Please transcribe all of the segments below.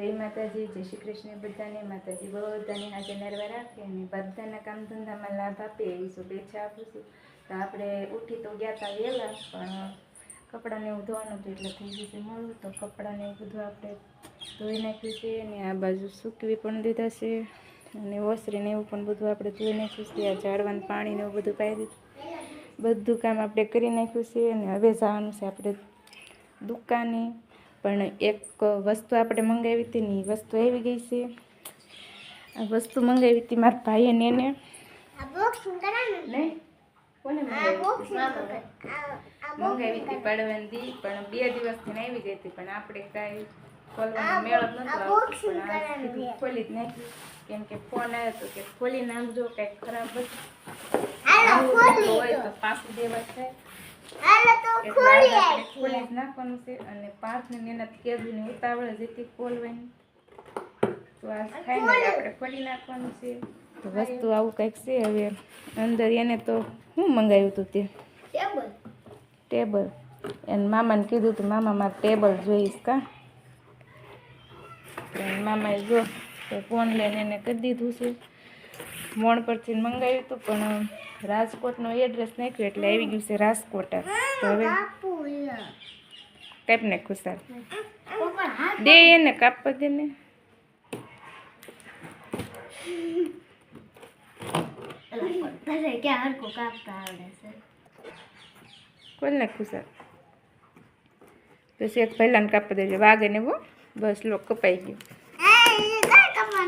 જય માતાજી, જય શ્રી કૃષ્ણ. બધાને માતાજી બધાને હાજર નરવા રાખે અને બધાના કામ ધંધામાં લાભ આપે એવી શુભેચ્છા આપું છું. તો આપણે ઉઠી તો ગયા હતા વહેલા, પણ કપડાને એવું ધોવાનું હતું એટલે થઈ ગયું છે મળું. તો કપડાને એવું બધું આપણે ધોઈ નાખ્યું છે અને આ બાજુ સૂકવી પણ દીધા છે અને ઓસરીને એવું પણ બધું આપણે ધોઈ નાખ્યું છે. આ ઝાડવાનું પાણીને એવું બધું પાઈ દીધું, બધું કામ આપણે કરી નાખ્યું છે. અને હવે જવાનું છે આપણે દુકાને. પણ એક વસ્તુ આપણે મંગાવી હતી ને એ વસ્તુ આવી ગઈ છે. આ વસ્તુ મંગાવી હતી મારા ભાઈએ ને એને મંગાવી હતી પડવાની, પણ 2 દિવસથી આવી ગઈ હતી. પણ આપણે કાંઈ ખોલવાનો મેળ જ નતો આવતો, પણ આ ખોલી જ નાખ્યું. કેમ કે ફોન આવ્યો હતો કે ખોલી નાખજો, કંઈક ખરાબ હોય તો પાછું દેવા થાય. ખોલી જ નાખવાનું છે. અને 5 મિનિટ કેદુની ઉતાવળ જ હતી ખોલવાની, તો આ ફાઇનલ આપણે ખોલી નાખવાનું છે. તો વસ્તુ આવું કંઈક છે. હવે અંદર એને તો શું મંગાવ્યું હતું તે ટેબલ. એને મામાને કીધું હતું મામા મારે ટેબલ જોઈશ કા. મામાએ જો ફોન લઈને એને કરી દીધું છે. મોણ પરથી મંગાવ્યું હતું પણ રાજકોટનો એડ્રેસ નાખ્યું એટલે આવી ગયું છે રાજકોટ. તો હવે કાપ ને ખુશાલ દે એને કાપવા દે ને. કોલ ને ખુશાલ પછી એક પહેલા ને કાપવા દેજો, વાગે ને બહુ. બસ લો કપાઈ ગયું,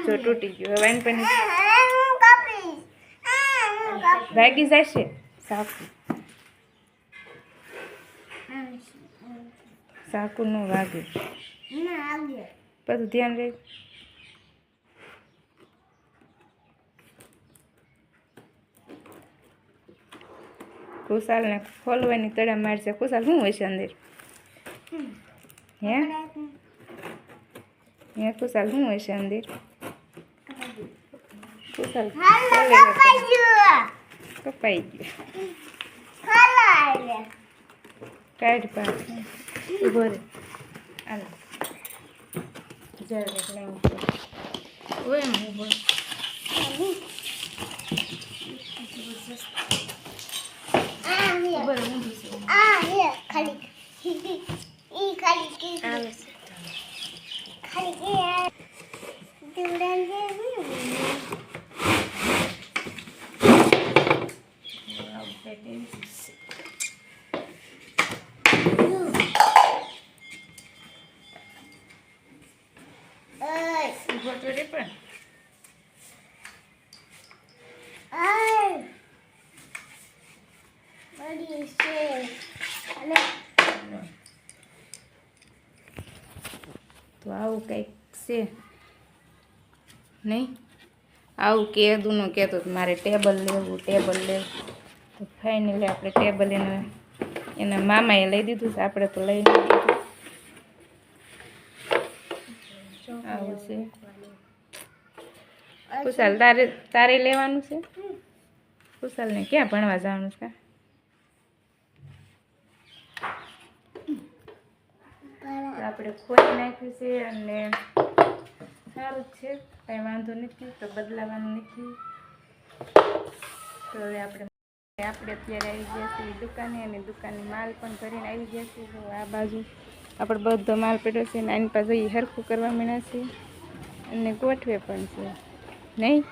જો તૂટી ગયું. હવે એની પણ વાગી જશે સાકું. સાકું નું વાગે બધું ધ્યાન રહે. ખુશાલ ને ખોલવાની તડા મારશે. ખુશાલ શું હોય છે અંદર? હે ખુશાલ શું હોય છે અંદર? ખુશાલ કપાઈ ગયું. કાઢ પાડ ઉભો રે. હાલો જરા લઈને ઓય એમ ઉભો ઉભો રે. ઊંધું છે તો આવું કંઈક છે નહીં. આવું કહેતું ન કહેતો મારે ટેબલ લેવું. તો ફાઇનલી આપણે ટેબલ એના મામાએ લઈ દીધું છે, આપણે તો લઈ દીધું. આવું છે. ખુશાલ તારે લેવાનું છે? ખુશાલને ક્યાં ભણવા જવાનું છે? આપણે ખોલી નાખ્યું છે અને સારું જ છે, કાંઈ વાંધો નથી. તો બદલાવાનું નથી. તો હવે આપણે અત્યારે આવી ગયા છીએ દુકાને, અને દુકાનની માલ પણ ભરીને આવી ગયા છીએ. તો આ બાજુ આપણે બધો માલ પડ્યો છે ને આની પાસે એ હરખું કરવા માંડ્યા છે અને ગોઠવે પણ છે નહીં.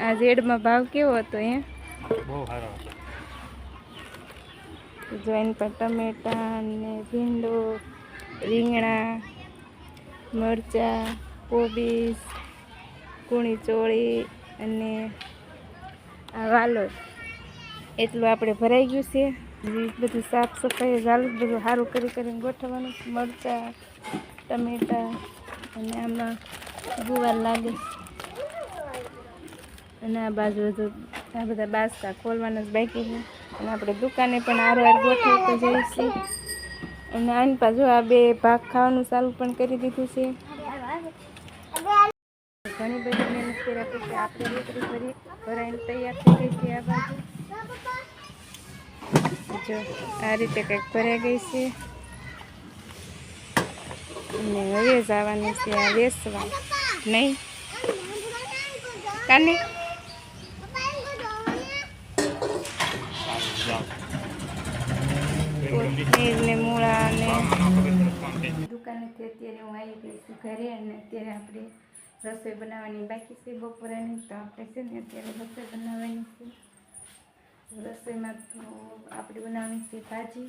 આ ઝેડમાં ભાવ કેવો હતો? બહુ સારો હતો. જો એની પર ટમેટા ને ભીંડો, રીંગણા, મરચાં, કોબીજ, કૂણી ચોળી અને આ વાલોર એટલું આપણે ભરાઈ ગયું છે. બધું સાફ સફાઈ ચાલુ, બધું સારું કરીને ગોઠવવાનું. મરચાં, ટમેટા અને આમાં ગુવાર લાગે. અને આ બાજુ બધું આ બધા બાસકા ખોલવાના જ બાકી છે. અને આપણે દુકાને પણ હારવાર ગોઠવતા જઈએ છીએ. અને આની પાછું આ 2 ભાગ ખાવાનું ચાલુ પણ કરી દીધું છે. ઘણી બધી મહેનત કર્યા પછી આપણે રોટલી ભરાઈને તૈયાર થઈ ગઈ છે. આ બાજુ જો આ રીતે કંઈક ભરાઈ ગઈ છે. ને હવે જવાનું છે આ વેસવા નહીં કાને કોથમીર ને મૂળા ને દુકાનેથી અત્યારે હું આવી ગઈ છું ઘરે અને અત્યારે આપણે રસોઈ બનાવવાની બાકી છે બપોરેની તો આપણે છે ને અત્યારે રસોઈ બનાવવાની છે રસોઈમાં તો આપણે બનાવવાની છે ભાજી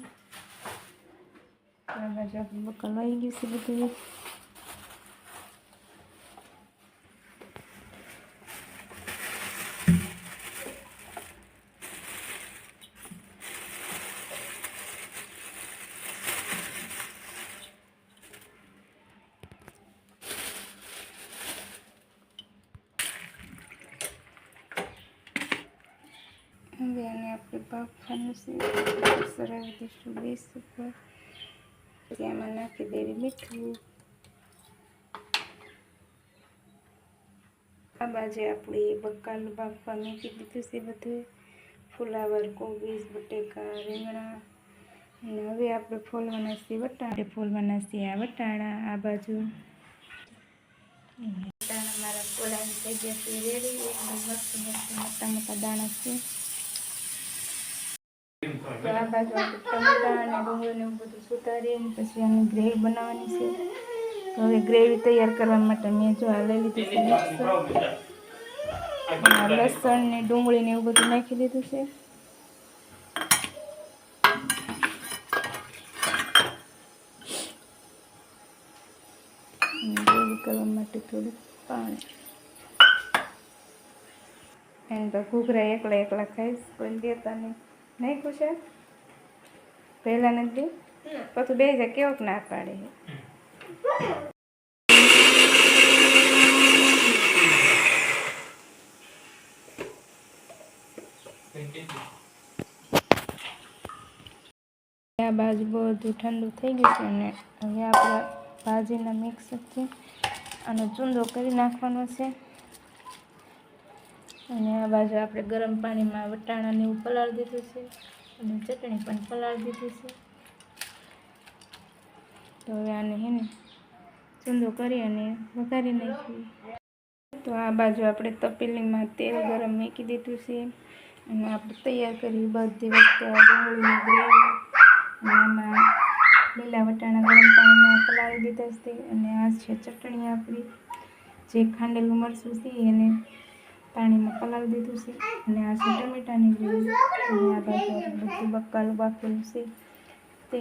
આ બાજુ આપણે બકલ આવી ગયું છે બધું હવે આને આપણે બાફવાનું છે સરાવી દઈશું ગેસ ઉપર પછી આમાં નાખી દેવી મીઠું આ બાજુ આપણે બકાલું બાફવા મૂકી દીધું છે બધું ફુલાવર કોબીજ બટેકા રીંગણા અને હવે આપણે ફોલવાના છે વટાણા ફોલવાના છે આ વટાણા આ બાજુ વટાણા મારા ફોલાઈને થઈ ગયા છે રેડી એકદમ મસ્ત મસ્ત મોટા મોટા દાણા છે તો આ બાજુ આપણે ટમેટા અને ડુંગળીને એવું બધું સુધારીને પછી આની ગ્રેવી બનાવવાની છે તો હવે ગ્રેવી તૈયાર કરવા માટે મેં જો આ લઈ લીધું છે મિક્સર લસણ ને ડુંગળીને એવું બધું નાખી દીધું છે ગ્રેવી કરવા માટે થોડું પાણી એમ તો ઘૂઘરા એકલા એકલા ખાઈશ કોઈ દેતા નહીં ખુશ પહેલાં નથી પછી બે હજાર કેવોક ના પાડે આ બાજુ બધું ઠંડુ થઈ ગયું છે અને હવે આપણે ભાજીના મિક્સરથી આનો ચૂંદો કરી નાખવાનો છે અને આ બાજુ આપણે ગરમ પાણીમાં વટાણાને એવું પલાળી દીધું છે અને ચટણી પણ પલાળી દીધી છે તો હવે આને હે ને ચૂંદો કરી અને વઘારી નાખીએ તો આ બાજુ આપણે તપેલીમાં તેલ ગરમ મૂકી દીધું છે અને આપણે તૈયાર કરી બધી વસ્તુ ડુંગળીની ગ્રેવી અને આમાં લીલા વટાણા ગરમ પાણીમાં પલાળી દીધા છે અને આ છે ચટણી આપણી જે ખાંડેલું મરચું છે એને પાણીમાં પલાળી દીધું છે અને આ છે ટમેટાની ગ્રેવી અને આ બાજુ આપણે બધું બકાલું બાફેલું છે તે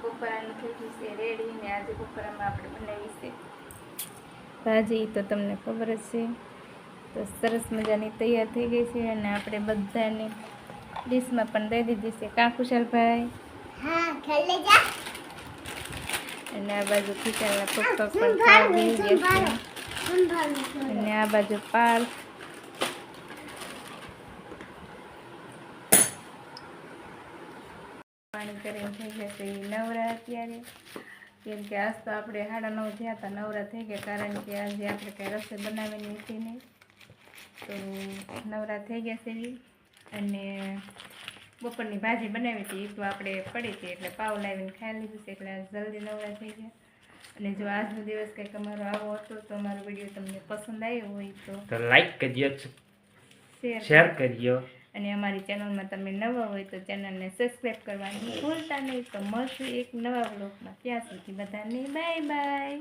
બપોરાનું થઈ ગયું છે રેડી ને આજે બપોરામાં આપણે બનાવી છે ભાજી તો તમને ખબર જ છે. તો સરસ મજાની તૈયાર થઈ ગઈ છે અને આપણે બધાને ડીશમાં પણ દઈ દીધી છે. કાં કુશાલભાઈ? હા, ખાઈ લેજા. અને આ બાજુ ખુશાલના પપ્પા પણ ખાવા બેસી ગયા છે અને આ બાજુ પાર્થ પાણી કરીને થઈ જશે નવરા અત્યારે, કેમ કે આજ તો આપણે 9:30 થયા હતા નવરા થઈ ગયા, કારણ કે આજે આપણે કંઈ રસોઈ બનાવવાની હતી નહીં. તો નવરા થઈ ગયા છે અને બપોરની ભાજી બનાવી હતી એ તો આપણે પડી હતી એટલે પાવ લાવીને ખાઈ લીધું છે, એટલે જલ્દી નવરા થઈ ગયા. અને જો આજનો દિવસ કંઈક અમારો આવો હતો તો અમારો વિડીયો તમને પસંદ આવ્યો હોય તો લાઈક કરજો, શેર શેર કરજો અને અમારી ચેનલમાં તમે નવા હોય તો ચેનલને સબસ્ક્રાઈબ કરવાનું ભૂલતા નહીં. તો મળશું એક નવા બ્લોગમાં, ત્યાં સુધી બધાને બાય બાય.